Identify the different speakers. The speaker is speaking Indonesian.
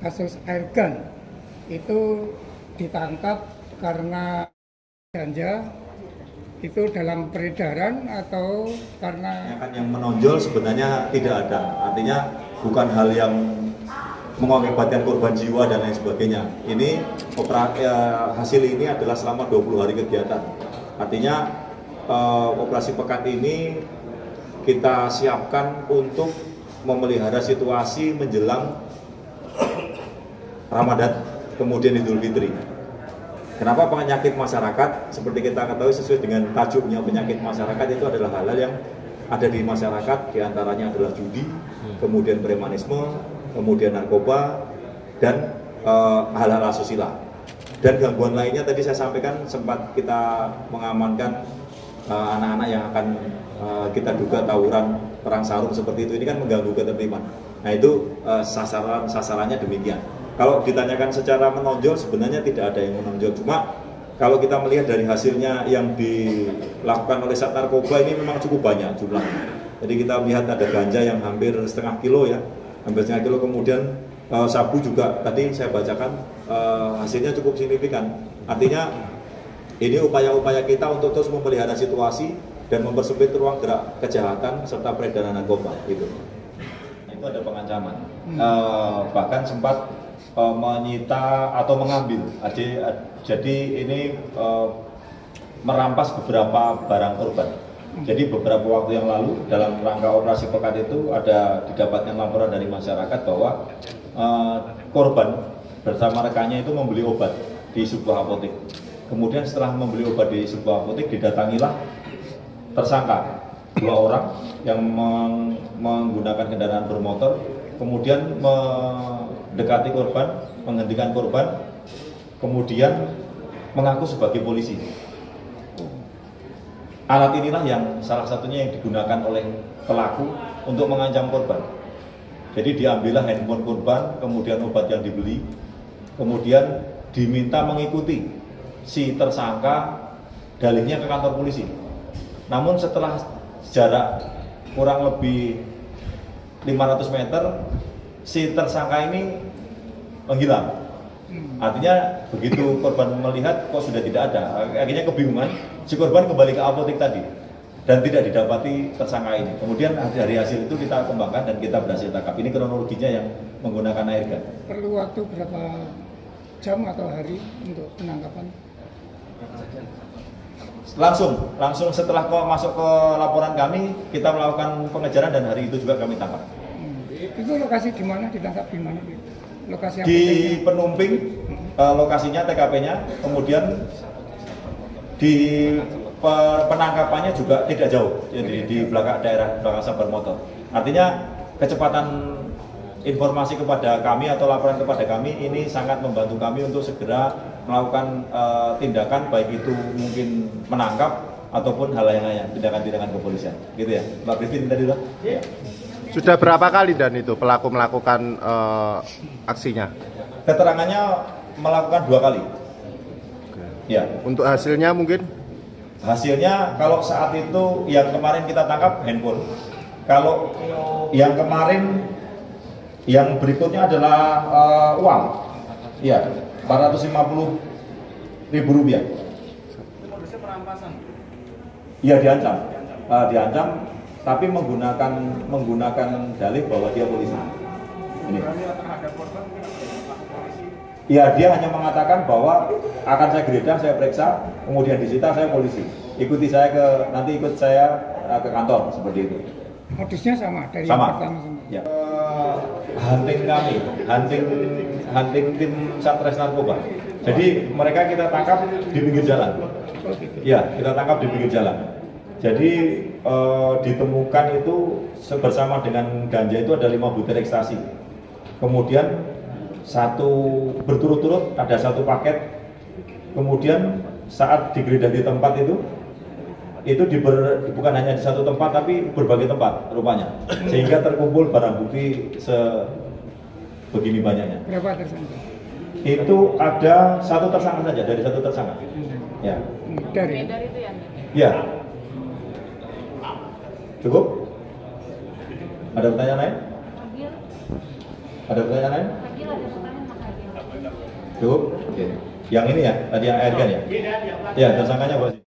Speaker 1: Kasus airgun itu ditangkap karena ganja itu dalam peredaran atau karena
Speaker 2: yang menonjol sebenarnya tidak ada, artinya bukan hal yang mengakibatkan korban jiwa dan lain sebagainya. Ini hasil ini adalah selama 20 hari kegiatan, artinya operasi pekat ini kita siapkan untuk memelihara situasi menjelang Ramadan, kemudian Idul Fitri. Kenapa penyakit masyarakat? Seperti kita ketahui sesuai dengan tajuknya, penyakit masyarakat itu adalah hal-hal yang ada di masyarakat, diantaranya adalah judi, kemudian premanisme, kemudian narkoba, dan hal-hal asusila. Dan gangguan lainnya tadi saya sampaikan sempat kita mengamankan anak-anak yang akan kita duga tawuran perang sarung seperti itu. Ini kan mengganggu ketertiban. Nah itu sasarannya demikian. Kalau ditanyakan secara menonjol, sebenarnya tidak ada yang menonjol. Cuma kalau kita melihat dari hasilnya yang dilakukan oleh Sat Narkoba ini memang cukup banyak jumlahnya. Jadi kita lihat ada ganja yang hampir setengah kilo ya, hampir setengah kilo. Kemudian sabu juga tadi saya bacakan hasilnya cukup signifikan. Artinya ini upaya-upaya kita untuk terus memelihara situasi dan mempersempit ruang gerak kejahatan serta peredaran narkoba gitu. Itu ada pengancaman. Bahkan sempat menyita atau mengambil. Jadi ini merampas beberapa barang korban. Jadi beberapa waktu yang lalu dalam rangka operasi pekat itu ada didapatkan laporan dari masyarakat bahwa korban bersama rekannya itu membeli obat di sebuah apotek. Kemudian setelah membeli obat di sebuah apotek, didatangilah tersangka 2 orang yang menggunakan kendaraan bermotor, kemudian mendekati korban, menghentikan korban, kemudian mengaku sebagai polisi. Alat inilah yang salah satunya yang digunakan oleh pelaku untuk mengancam korban. Jadi diambillah handphone korban, kemudian obat yang dibeli, kemudian diminta mengikuti si tersangka dalihnya ke kantor polisi. Namun setelah jarak kurang lebih 500 meter, si tersangka ini menghilang. Artinya begitu korban melihat kok sudah tidak ada, akhirnya kebingungan, si korban kembali ke apotek tadi dan tidak didapati tersangka ini. Kemudian dari hasil itu kita kembangkan dan kita berhasil tangkap. Ini kronologinya yang menggunakan airgun.
Speaker 1: Perlu waktu berapa jam atau hari untuk penangkapan?
Speaker 2: Langsung setelah masuk ke laporan kami, kita melakukan pengejaran dan hari itu juga kami tangkap.
Speaker 1: Itu lokasi di mana, ditangkap di mana? Lokasi
Speaker 2: di Penumping, lokasinya TKP-nya, kemudian di penangkapannya juga tidak jauh, jadi di belakang daerah belakang Sabar Motor. Artinya kecepatan informasi kepada kami atau laporan kepada kami ini sangat membantu kami untuk segera melakukan tindakan, baik itu mungkin menangkap ataupun hal yang lain, tindakan-tindakan kepolisian, gitu ya, Mbak Christine tadi loh. Ya.
Speaker 3: Sudah berapa kali dan itu pelaku melakukan aksinya?
Speaker 2: Keterangannya melakukan 2 kali.
Speaker 3: Oke.
Speaker 2: Ya.
Speaker 3: Untuk hasilnya mungkin?
Speaker 2: Hasilnya kalau saat itu yang kemarin kita tangkap handphone. Kalau yang kemarin, yang berikutnya adalah uang. Ya, Rp450.000.
Speaker 4: Modusnya perampasan.
Speaker 2: Iya, diancam, tapi menggunakan dalih bahwa dia polisi. Ini.
Speaker 4: Terhadap korban mungkin polisi.
Speaker 2: Ya, dia hanya mengatakan bahwa akan saya geledah, saya periksa, kemudian disita, saya polisi. Nanti ikut saya ke kantor, seperti itu.
Speaker 1: Modusnya sama dari
Speaker 2: Sama.
Speaker 1: yang pertama sama.
Speaker 2: Ya. Hunting tim Satres Narkoba. Jadi mereka kita tangkap di pinggir jalan. Ya, kita tangkap di pinggir jalan. Jadi ditemukan itu bersama dengan ganja itu ada 5 butir ekstasi. Kemudian berturut-turut ada 1 paket. Kemudian saat digeledah di tempat itu bukan hanya di 1 tempat tapi berbagai tempat rupanya, sehingga terkumpul barang bukti begini banyaknya.
Speaker 1: Berapa tersangka?
Speaker 2: Itu ada satu tersangka saja, dari satu tersangka. Ya.
Speaker 1: Dari
Speaker 5: Dari itu ya.
Speaker 2: Ya. Cukup? Ada pertanyaan lain?
Speaker 5: Agil,
Speaker 2: Ada pertanyaan lain?
Speaker 5: Agil ada pertanyaan Mas Agil.
Speaker 2: Cukup? Oke. Yang ini ya, tadi yang air kan ya? Ya, tersangkanya bos.